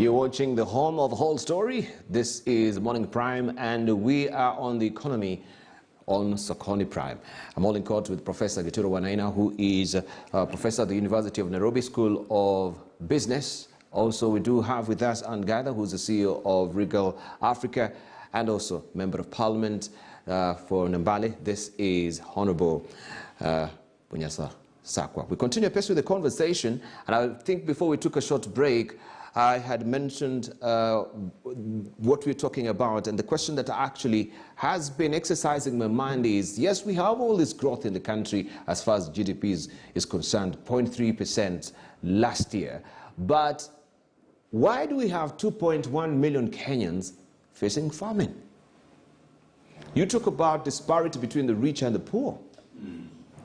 You're watching the home of the whole story. This is Morning Prime, and we are on the economy on Sokoni Prime. I'm all in court with Professor Gituro Wanaina, who is a professor at the University of Nairobi School of Business. Also, we do have with us Ann Gather, who's the CEO of Regal Africa, and also Member of Parliament for Nambale. This is Honorable Bunyasa Sakwa. We continue pace with the conversation, and I think before we took a short break, I had mentioned what we're talking about, and the question that actually has been exercising my mind is, yes, we have all this growth in the country as far as GDP is concerned, 0.3% last year, but why do we have 2.1 million Kenyans facing famine? You talk about disparity between the rich and the poor.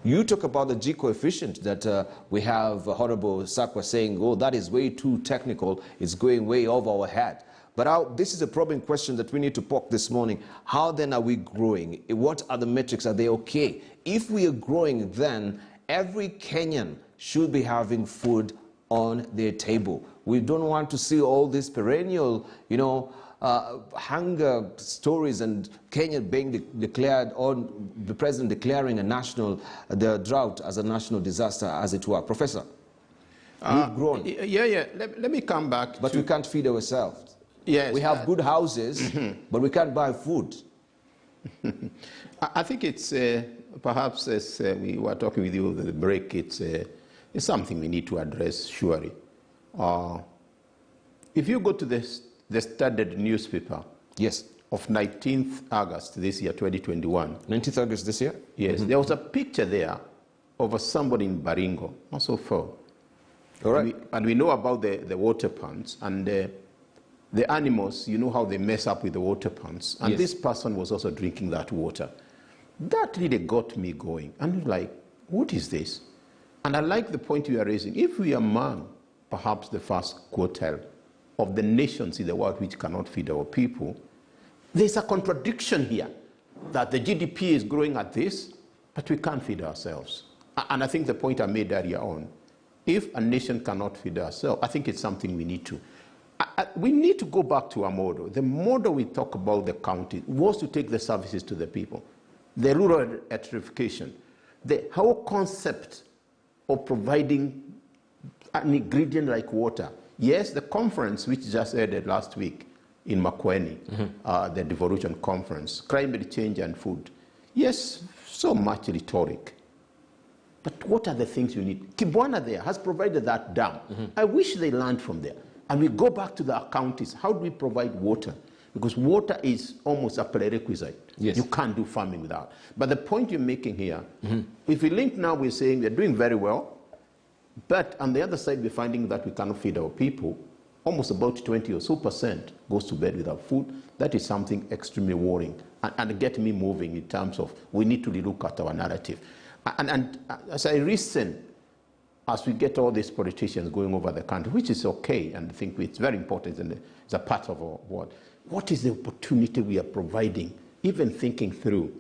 You talk about the G coefficient that we have Honorable Sakwa saying, oh, that is way too technical, it's going way over our head. But this is a probing question that we need to poke this morning. How then are we growing? What are the metrics? Are they okay? If we are growing, then every Kenyan should be having food on their table. We don't want to see all these perennial, hunger stories and Kenya being declared, or the president declaring the drought as a national disaster, as it were. Professor, we've grown. Yeah. Let me come back. But we can't feed ourselves. Yes. We have good houses, but we can't buy food. I think it's perhaps, as we were talking with you at the break, it's something we need to address, surely. If you go to the Standard newspaper, yes, of 19th August this year, 2021. 19th August this year? Yes, there was a picture there of somebody in Baringo, also full. All right. And we know about the water pumps and the animals, you know how they mess up with the water pumps. And yes, this person was also drinking that water. That really got me going. And like, what is this? And I like the point you are raising. If we are among perhaps the first quartile of the nations in the world which cannot feed our people, there's a contradiction here, that the GDP is growing at this, but we can't feed ourselves. And I think the point I made earlier on, if a nation cannot feed ourselves, I think it's something we need to. We need to go back to our model. The model we talk about the county was to take the services to the people. The rural electrification, the whole concept of providing an ingredient like water. Yes, the conference which just ended last week in Makueni, the Devolution Conference, climate change and food. Yes, so much rhetoric. But what are the things you need? Kibwana there has provided that dam. I wish they learned from there. And we go back to the counties. How do we provide water? Because water is almost a prerequisite. Yes. You can't do farming without. But the point you're making here, if we link now, we're saying they're doing very well. But on the other side, we're finding that we cannot feed our people. Almost about 20 or so % goes to bed without food. That is something extremely worrying and get me moving in terms of we need to relook at our narrative. And as I listen, as we get all these politicians going over the country, which is okay, and I think it's very important and it's a part of our world, what is the opportunity we are providing, even thinking through,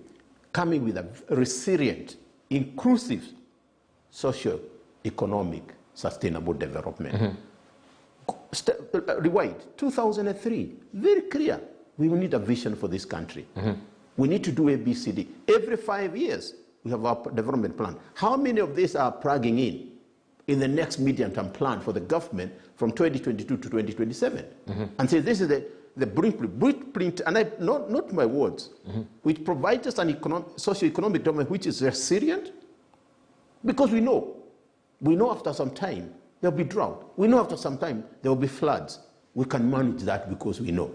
coming with a resilient, inclusive, socio-economic, sustainable development. Rewind, 2003, very clear. We will need a vision for this country. We need to do ABCD. Every 5 years, we have our development plan. How many of these are plugging in the next medium-term plan for the government from 2022 to 2027? And say this is the blueprint, and not my words, which provides us an socio-economic development which is resilient, because we know after some time there'll be drought. We know after some time there will be floods. We can manage that because we know.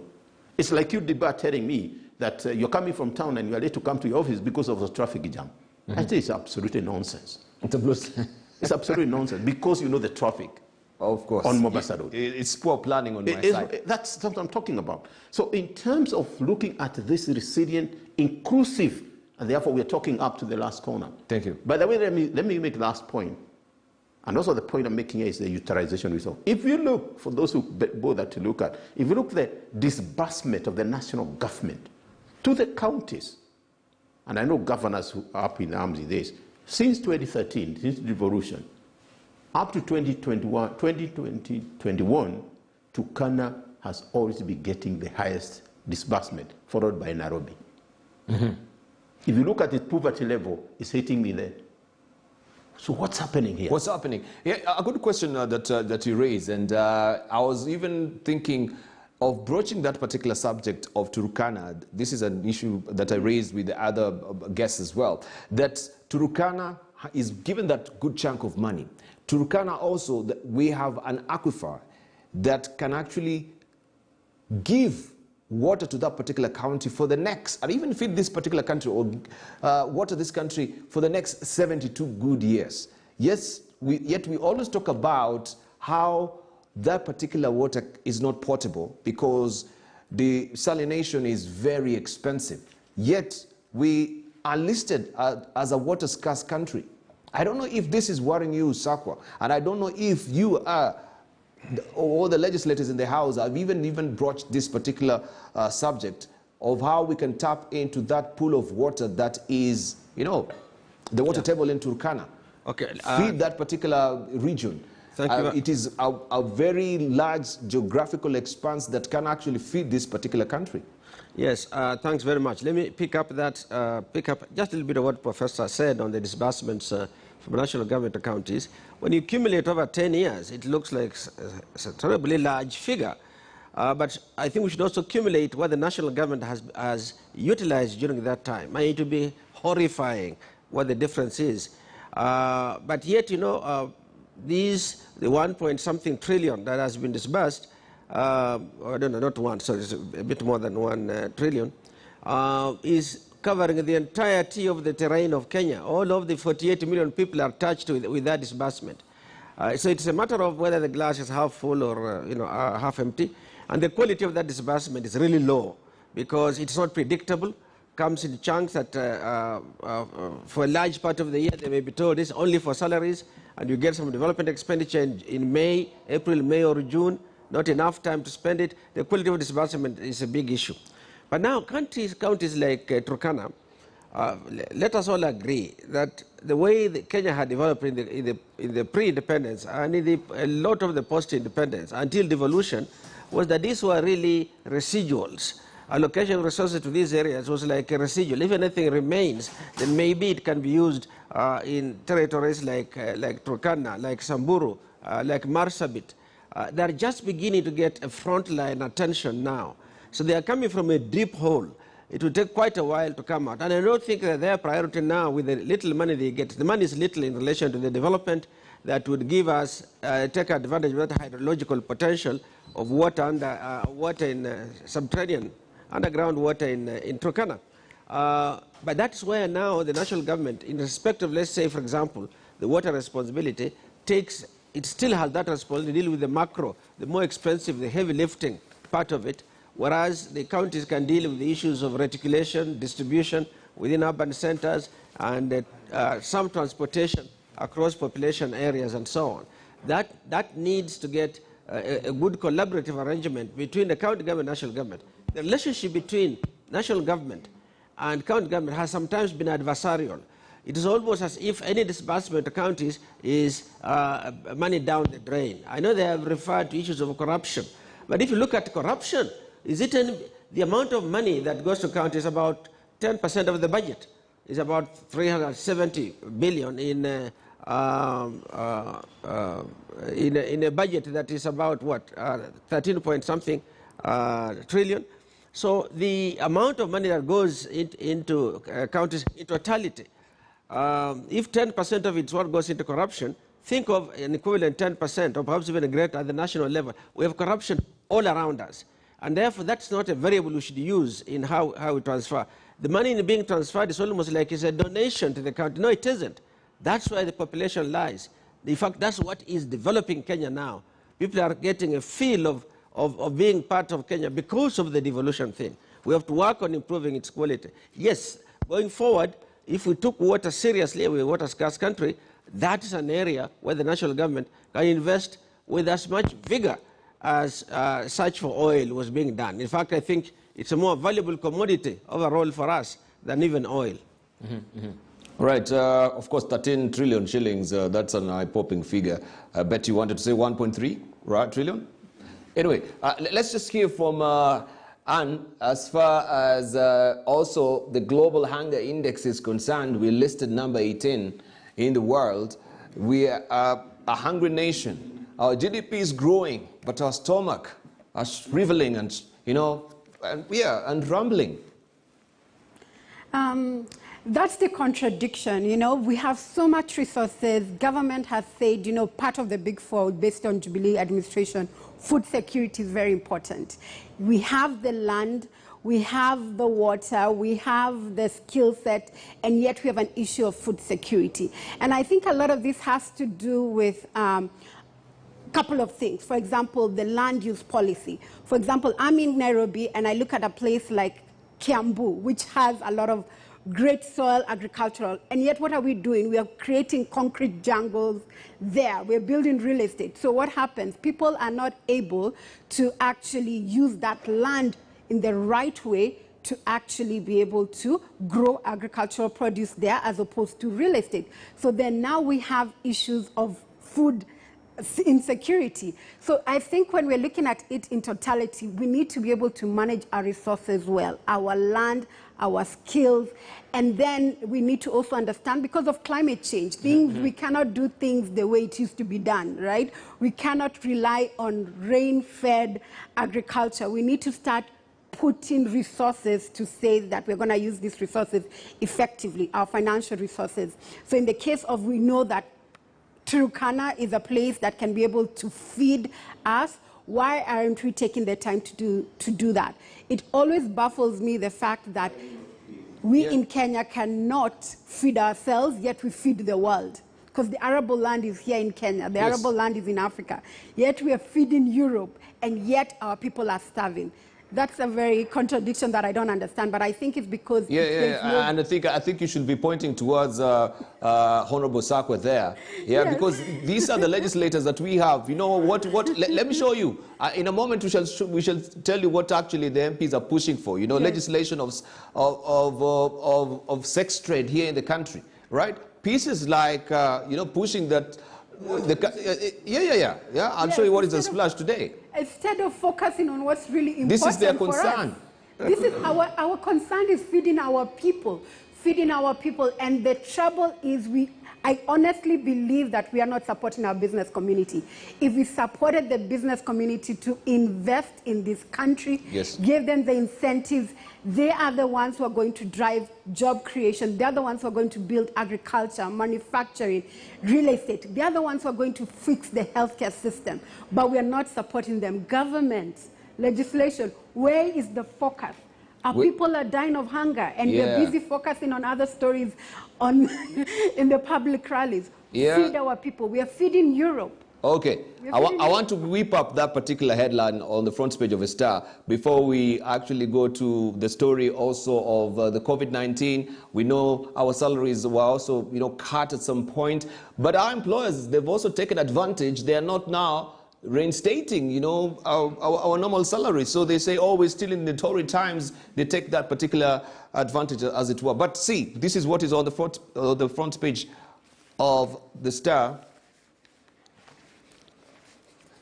It's like you debate telling me that you're coming from town and you're late to come to your office because of the traffic jam. I think it's absolutely nonsense. It's absolutely nonsense because you know the traffic. Of course. On Mombasa Road. It's poor planning on my side. That's what I'm talking about. So in terms of looking at this resilient, inclusive, and therefore we're talking up to the last corner. Thank you. By the way, let me make the last point. And also the point I'm making here is the utilization resource. If you look, for those who bother to look at, if you look at the disbursement of the national government to the counties, and I know governors who are up in arms in this, since 2013, since the devolution, up to 2021, Turkana has always been getting the highest disbursement, followed by Nairobi. Mm-hmm. If you look at the poverty level, it's hitting me there. So what's happening here? What's happening? Yeah, a good question that you raised, and I was even thinking of broaching that particular subject of Turkana. This is an issue that I raised with the other guests as well, that Turkana is given that good chunk of money. Turkana also, we have an aquifer that can actually give water to that particular county for the next, or even feed this particular country, or water this country for the next 72 good years. Yes, yet we always talk about how that particular water is not potable because the salination is very expensive. Yet we are listed as a water scarce country. I don't know if this is worrying you, Sakwa, and I don't know if you are, all the legislators in the House have even broached this particular subject of how we can tap into that pool of water that is, you know, the water table in Turkana. Okay. Feed that particular region. Thank you. It is a very large geographical expanse that can actually feed this particular country. Yes, thanks very much. Let me pick up just a little bit of what Professor said on the disbursements from national government to counties. When you accumulate over 10 years, it looks like a terribly large figure. But I think we should also accumulate what the national government has utilized during that time. I mean, it would be horrifying what the difference is. But yet, you know, the 1-point-something trillion that has been disbursed, I don't know, not one, so it's a bit more than 1 trillion, is covering the entirety of the terrain of Kenya. All of the 48 million people are touched with that disbursement. So it's a matter of whether the glass is half full or you know, half empty. And the quality of that disbursement is really low because it's not predictable. Comes in chunks that for a large part of the year they may be told it's only for salaries, and you get some development expenditure in May, April, May or June, not enough time to spend it. The quality of disbursement is a big issue. But now counties like Turkana, let us all agree that the way Kenya had developed in the pre-independence and in a lot of the post-independence until devolution was that these were really residuals. Allocation of resources to these areas was like a residual. If anything remains, then maybe it can be used in territories like Turkana, like Samburu, like Marsabit. They're just beginning to get a frontline attention now. So they are coming from a deep hole. It will take quite a while to come out. And I don't think that their priority now, with the little money they get, the money is little in relation to the development that would give us, take advantage of that hydrological potential of water, water in subterranean, underground water in Turkana. But that's where now the national government, in respect of, let's say, for example, the water responsibility, it still has that responsibility to deal with the macro, the more expensive, the heavy lifting part of it, whereas the counties can deal with the issues of reticulation, distribution within urban centers, and some transportation across population areas and so on. That needs to get a good collaborative arrangement between the county government and national government. The relationship between national government and county government has sometimes been adversarial. It is almost as if any disbursement to counties is money down the drain. I know they have referred to issues of corruption, but if you look at corruption, the amount of money that goes to counties about 10% of the budget is about 370 billion in a budget that is about what 13 point something trillion. So the amount of money that goes into counties in totality, if 10% of it is what goes into corruption, think of an equivalent 10% or perhaps even greater at the national level. We have corruption all around us. And therefore, that's not a variable we should use in how we transfer. The money being transferred is almost like it's a donation to the country. No, it isn't. That's where the population lies. In fact, that's what is developing Kenya now. People are getting a feel of being part of Kenya because of the devolution thing. We have to work on improving its quality. Yes, going forward, if we took water seriously, we're a water scarce country, that is an area where the national government can invest with as much vigor as search for oil was being done. In fact, I think it's a more valuable commodity overall for us than even oil. Mm-hmm, mm-hmm. Right, of course, 13 trillion shillings, that's an eye-popping figure. I bet you wanted to say 1.3 trillion? Anyway, let's just hear from Anne. As far as also the global hunger index is concerned, we're listed number 18 in the world. We are a hungry nation. Our GDP is growing, but our stomach are shriveling and, and rumbling. That's the contradiction. We have so much resources. Government has said, part of the big four based on Jubilee administration, food security is very important. We have the land, we have the water, we have the skill set, and yet we have an issue of food security. And I think a lot of this has to do with couple of things. For example, the land use policy. For example, I'm in Nairobi and I look at a place like Kiambu, which has a lot of great soil agricultural, and yet what are we doing? We are creating concrete jungles there. We're building real estate. So what happens? People are not able to actually use that land in the right way to actually be able to grow agricultural produce there as opposed to real estate. So then now we have issues of food insecurity. So I think when we're looking at it in totality, we need to be able to manage our resources well, our land, our skills, and then we need to also understand, because of climate change, we cannot do things the way it used to be done, right? We cannot rely on rain-fed agriculture. We need to start putting resources to say that we're going to use these resources effectively, our financial resources. So in the case of, we know that Turkana is a place that can be able to feed us. Why aren't we taking the time to do that? It always baffles me, the fact that we in Kenya cannot feed ourselves, yet we feed the world. Because the arable land is here in Kenya, the arable land is in Africa, yet we are feeding Europe, and yet our people are starving. That's a very contradiction that I don't understand, but I think it's because... And I think you should be pointing towards Honorable Sakwa there. Because these are the legislators that we have. Let me show you. In a moment, we shall tell you what actually the MPs are pushing for. Legislation of sex trade here in the country, right? Pieces like, pushing that... I'll show you what is a splash today. Instead of focusing on what's really important, this is their concern. This is our concern is feeding our people, and the trouble is I honestly believe that we are not supporting our business community. If we supported the business community to invest in this country, give them the incentives, they are the ones who are going to drive job creation. They are the ones who are going to build agriculture, manufacturing, real estate. They are the ones who are going to fix the healthcare system. But we are not supporting them. Government, legislation, where is the focus? Our people are dying of hunger, and we're busy focusing on other stories in the public rallies. Feed our people. We are feeding Europe. Okay, I want to whip up that particular headline on the front page of a Star before we actually go to the story also of the COVID-19. We know our salaries were also, cut at some point, but our employers, they've also taken advantage. They are not now reinstating, our normal salary. So they say, oh, we're still in the Tory times. They take that particular advantage, as it were. But see, this is what is on the front page of the Star,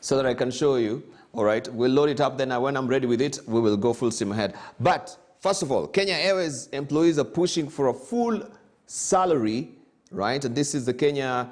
so that I can show you. All right, we'll load it up. Then when I'm ready with it, we will go full steam ahead. But first of all, Kenya Airways employees are pushing for a full salary, right? And this is the Kenya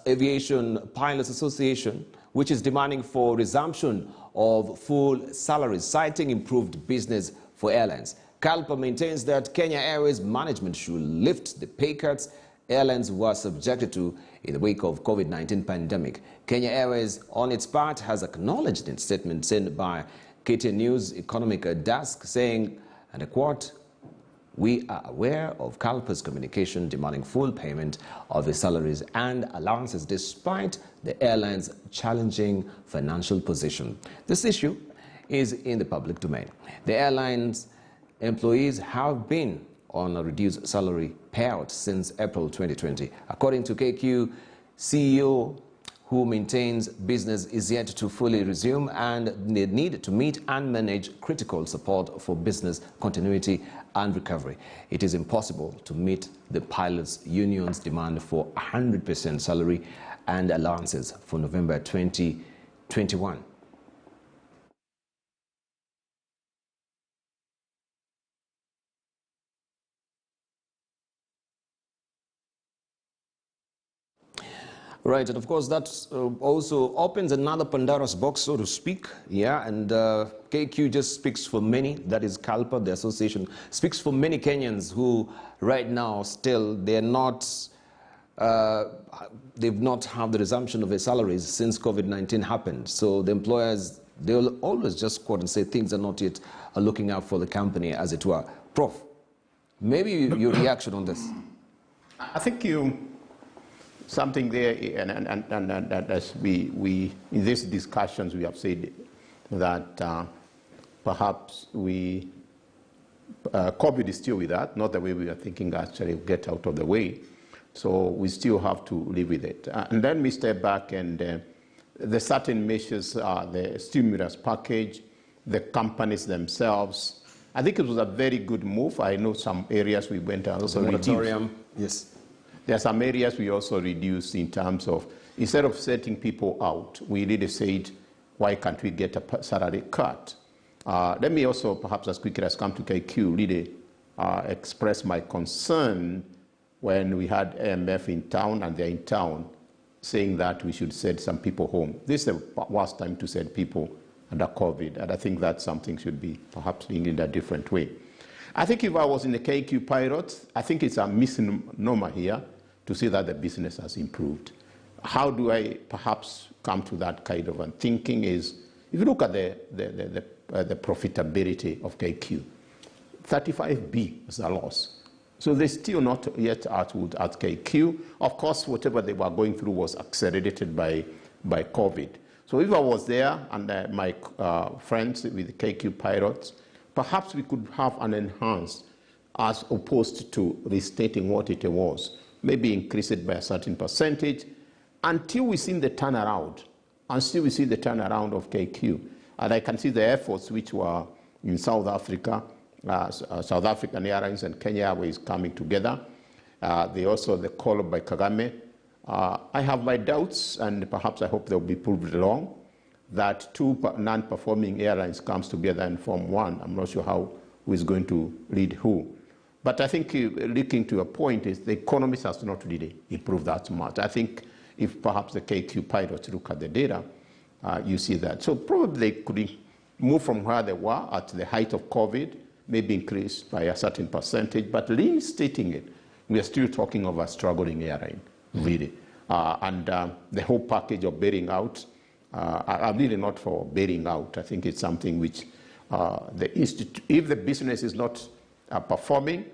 Aviation Pilots Association, which is demanding for resumption of full salaries, citing improved business for airlines. CALPA maintains that Kenya Airways management should lift the pay cuts airlines were subjected to in the wake of COVID-19 pandemic. Kenya Airways, on its part, has acknowledged in a statement sent by KTN News Economic Desk, saying, and I quote, "We are aware of CALPA's communication demanding full payment of the salaries and allowances despite the airline's challenging financial position. This issue is in the public domain. The airline's employees have been on a reduced salary payout since April 2020. According to KQ, CEO who maintains business is yet to fully resume and they need to meet and manage critical support for business continuity and recovery. It is impossible to meet the pilots' union's demand for 100% salary and allowances for November 2020 2021. Right, and of course that also opens another Pandora's box, so to speak. Yeah, and KQ just speaks for many. That is CALPA, the association, speaks for many Kenyans who right now still they're not, they've not had the resumption of their salaries since COVID-19 happened. So the employers, they'll always just quote and say things are not yet looking out for the company, as it were. Prof, maybe your reaction on this? I think something there, and as we in these discussions we have said that perhaps COVID is still with us, not the way we are thinking actually get out of the way. So we still have to live with it. And then we step back and the certain measures, the stimulus package, the companies themselves. I think it was a very good move. I know some areas we went and also moratorium, yes. There are some areas we also reduced in terms of, instead of setting people out, we really said, why can't we get a salary cut? Let me also, perhaps as quickly as come to KQ, really express my concern when we had AMF in town, and they're in town, saying that we should send some people home. This is the worst time to send people under COVID, and I think that something should be perhaps being in a different way. I think if I was in the KQ pilots, I think it's a misnomer here to say that the business has improved. How do I perhaps come to that kind of thinking is, if you look at the profitability of KQ, 35B is a loss. So they're still not yet at KQ. Of course, whatever they were going through was accelerated by COVID. So if I was there and my friends with the KQ pilots, perhaps we could have an enhanced as opposed to restating what it was. Maybe increase it by a certain percentage until we see the turnaround, until we see the turnaround of KQ. And I can see the efforts which were in South Africa, South African Airlines and Kenya Airways coming together. The call by Kagame. I have my doubts, and perhaps I hope they'll be proved wrong, that two non-performing airlines comes together and form one. I'm not sure who is going to lead who. But I think looking to a point is the economy has not really improved that much. I think if perhaps the KQ pilots look at the data, you see that. So probably they could move from where they were at the height of COVID, maybe increase by a certain percentage, but reinstating it, we are still talking of a struggling airline, really. The whole package of bailing out, I'm really not for bailing out. I think it's something which if the business is not performing,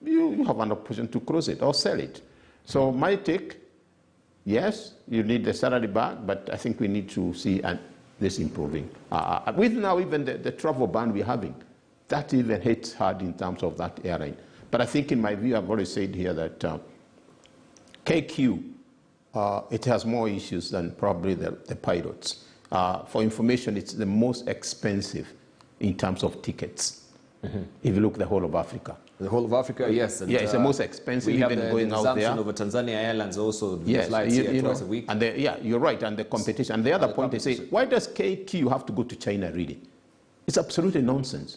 you have an opportunity to close it or sell it. So my take, yes, you need the salary back, but I think we need to see this improving. With now even the travel ban we're having, that even hits hard in terms of that airline. But I think in my view, I've already said here that KQ, it has more issues than probably the pilots. For information, it's the most expensive in terms of tickets. Mm-hmm. If you look at the whole of Africa. The whole of Africa, yes. And, yeah, it's the most expensive, we have even the going out there. over Tanzania Airlines also, yes, flights here twice a week. And yeah, you're right, and the competition. And the other point, they say, why does KQ have to go to China, really? It's absolutely nonsense.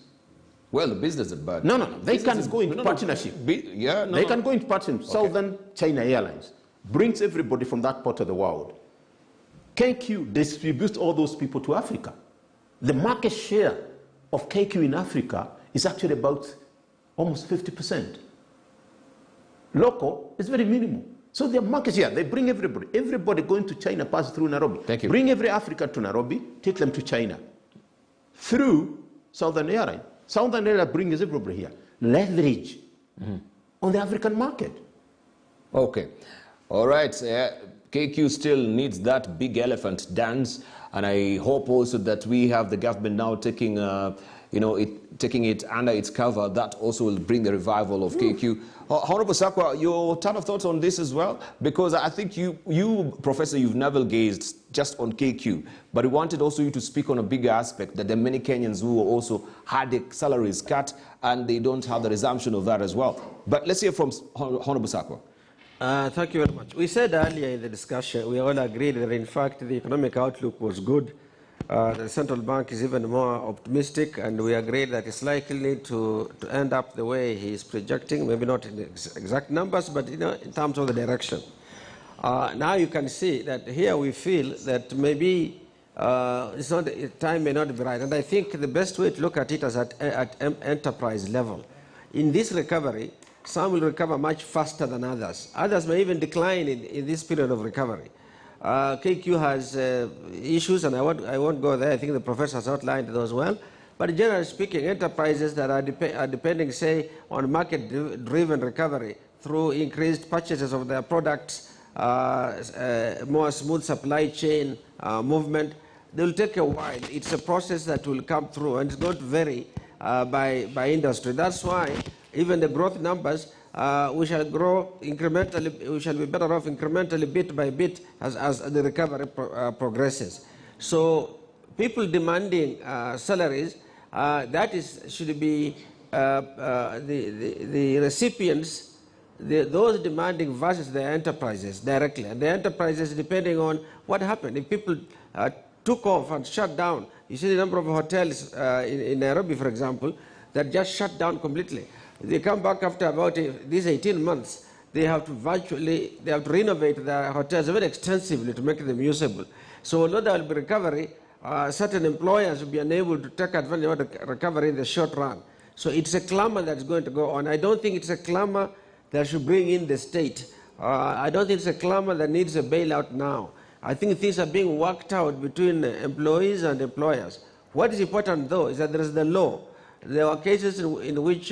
Well, the business is bad. No, they can go into partnership. They can go into partnership. Okay. Southern China Airlines brings everybody from that part of the world. KQ distributes all those people to Africa. The market share of KQ in Africa is actually about almost 50%. Local is very minimal. So their market share, they bring everybody. Everybody going to China passes through Nairobi. Thank you. Bring every African to Nairobi, take them to China. Through Southern Airline. Southern Airline brings everybody here. Leverage on the African market. Okay. All right. KQ still needs that big elephant dance. And I hope also that we have the government now taking, taking it under its cover. That also will bring the revival of KQ. Honorable Sakwa, your turn of thoughts on this as well? Because I think you, Professor, you've never gazed just on KQ, but we wanted also you to speak on a bigger aspect, that there are many Kenyans who also had their salaries cut and they don't have the resumption of that as well. But let's hear from Honorable Sakwa. Thank you very much. We said earlier in the discussion, we all agreed that in fact the economic outlook was good. The central bank is even more optimistic, and we agreed that it's likely to end up the way he is projecting, maybe not in exact numbers, but in terms of the direction. Now you can see that here we feel that maybe time may not be right, and I think the best way to look at it is at enterprise level. In this recovery, some will recover much faster than others. Others may even decline in this period of recovery. KQ has issues, and I won't go there. I think the professor has outlined those well. But generally speaking, enterprises that are depending, say, on market-driven recovery through increased purchases of their products, more smooth supply chain movement, they will take a while. It's a process that will come through, and it's going to vary by industry. That's why even the growth numbers, we shall grow incrementally, we shall be better off incrementally bit by bit as the recovery progresses. So people demanding salaries, should be the recipients, those demanding versus the enterprises directly. And the enterprises, depending on what happened. If people took off and shut down, you see the number of hotels in Nairobi, for example, that just shut down completely. They come back after about these 18 months. They have to renovate their hotels very extensively to make them usable. So although there will be recovery, certain employers will be unable to take advantage of the recovery in the short run. So it's a clamor that's going to go on. I don't think it's a clamor that should bring in the state. I don't think it's a clamor that needs a bailout now. I think things are being worked out between employees and employers. What is important, though, is that there is the law. There are cases in which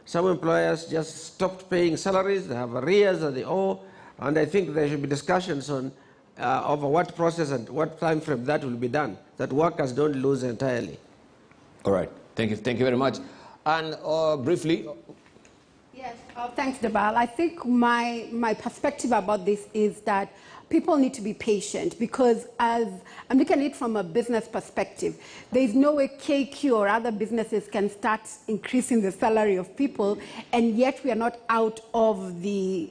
some employers just stopped paying salaries, they have arrears that they owe, and I think there should be discussions on over what process and what time frame that will be done, that workers don't lose entirely. All right. Thank you very much. And briefly... Yes, thanks, Debal. I think my perspective about this is that people need to be patient, because as I'm looking at it from a business perspective, there's no way KQ or other businesses can start increasing the salary of people, and yet we are not out of the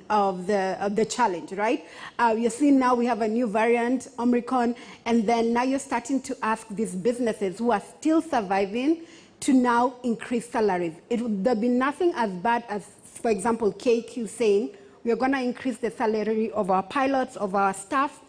challenge, right? You're seeing now we have a new variant, Omicron, and then now you're starting to ask these businesses who are still surviving to now increase salaries. There'll be nothing as bad as, for example, KQ saying, we're going to increase the salary of our pilots, of our staff,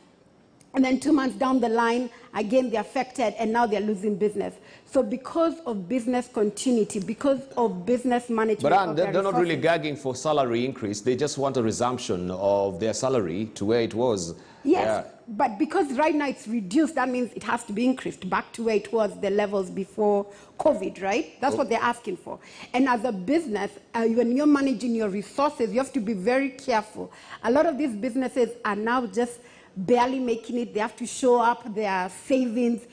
and then 2 months down the line, again, they're affected, and now they're losing business. So because of business continuity, because of business management... But they're not really gagging for salary increase. They just want a resumption of their salary to where it was. Yes, but because right now it's reduced, that means it has to be increased back to where it was, the levels before COVID, right? That's what they're asking for. And as a business, when you're managing your resources, you have to be very careful. A lot of these businesses are now just barely making it. They have to show up their savings.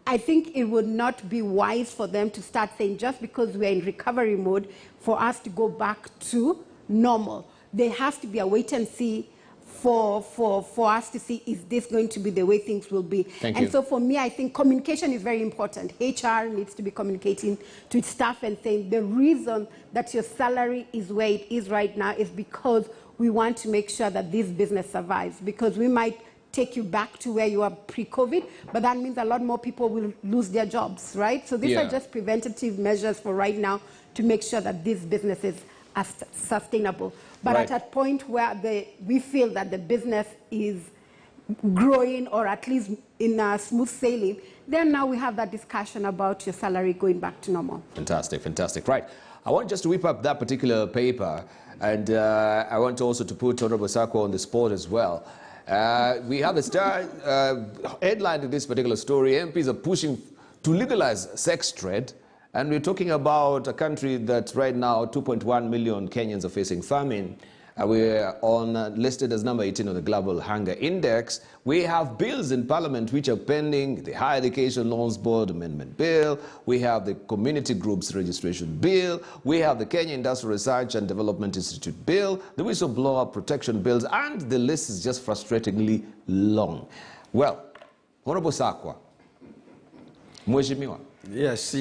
I think it would not be wise for them to start saying, just because we're in recovery mode, for us to go back to normal. There has to be a wait and see for us to see, is this going to be the way things will be? Thank you. So for me, I think communication is very important. HR needs to be communicating to its staff and saying, the reason that your salary is where it is right now is because we want to make sure that this business survives, because we might take you back to where you were pre-COVID, but that means a lot more people will lose their jobs, right? So these are just preventative measures for right now to make sure that these businesses are sustainable. But at a point where we feel that the business is growing, or at least in a smooth sailing, then now we have that discussion about your salary going back to normal. Fantastic, fantastic. Right. I want just to whip up that particular paper, and I want also to put Honorable Sako on the spot as well. We have a star headline to this particular story. MPs are pushing to legalize sex trade. And we're talking about a country that right now 2.1 million Kenyans are facing famine. We're listed as number 18 on the Global Hunger Index. We have bills in Parliament which are pending: the Higher Education Loans Board Amendment Bill. We have the Community Groups Registration Bill. We have the Kenya Industrial Research and Development Institute Bill, the Whistleblower Protection Bills, and the list is just frustratingly long. Well, Honorable Sakwa, Mheshimiwa. Yes.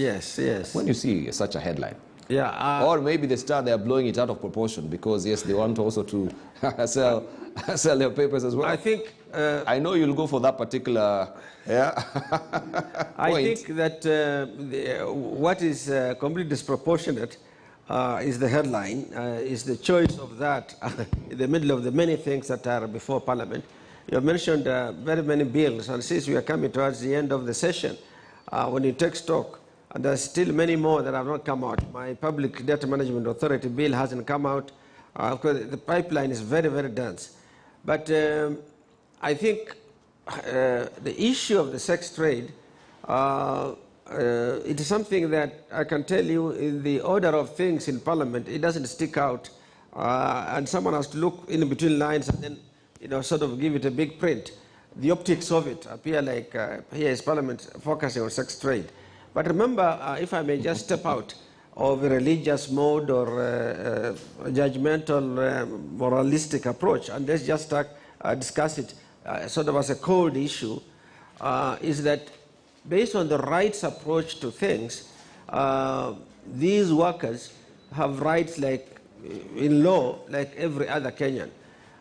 When you see such a headline, Yeah. Or maybe they're blowing it out of proportion because, yes, they want also to sell their papers as well. I think... I know you'll go for that particular, yeah. I think that what is completely disproportionate is the headline, is the choice of that in the middle of the many things that are before Parliament. You have mentioned very many bills, and since we are coming towards the end of the session, when you take stock, and there's still many more that have not come out. My Public Data Management Authority bill hasn't come out. Of course, the pipeline is very, very dense. But I think the issue of the sex trade, it is something that I can tell you in the order of things in Parliament, it doesn't stick out. And someone has to look in between lines and then sort of give it a big print. The optics of it appear like here is Parliament focusing on sex trade. But remember, if I may just step out of a religious mode or judgmental, moralistic approach, and let's just discuss it sort of as a cold issue, is that based on the rights approach to things, these workers have rights like in law, like every other Kenyan.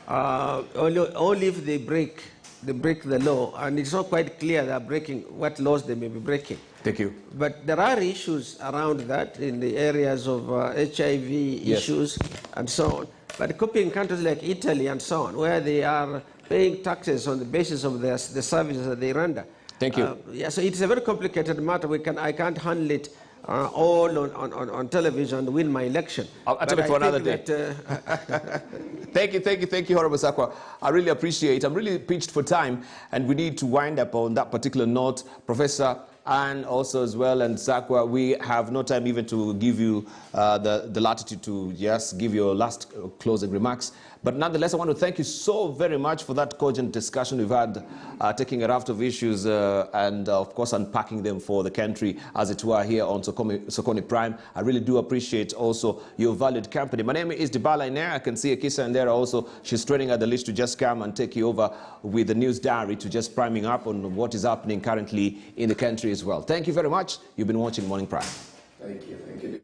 Only if they break the law, and it's not quite clear they're breaking what laws they may be breaking. Thank you. But there are issues around that in the areas of HIV issues and so on. But copying countries like Italy and so on, where they are paying taxes on the basis of the services that they render. Thank you. Yeah, so it's a very complicated matter. I can't handle it all on television and win my election. I'll take it for another day. Thank you, Honorable Sakwa. I really appreciate it. I'm really pinched for time, and we need to wind up on that particular note. Professor, and also as well, and Sakwa, we have no time even to give you the latitude to just give your last closing remarks. But nonetheless, I want to thank you so very much for that cogent discussion we've had, taking a raft of issues and, of course, unpacking them for the country, as it were, here on Sokoni Prime. I really do appreciate also your valued company. My name is Dibala Iner. I can see Akisa and there also. She's training at the list to just come and take you over with the news diary to just priming up on what is happening currently in the country as well. Thank you very much. You've been watching Morning Prime. Thank you. Thank you.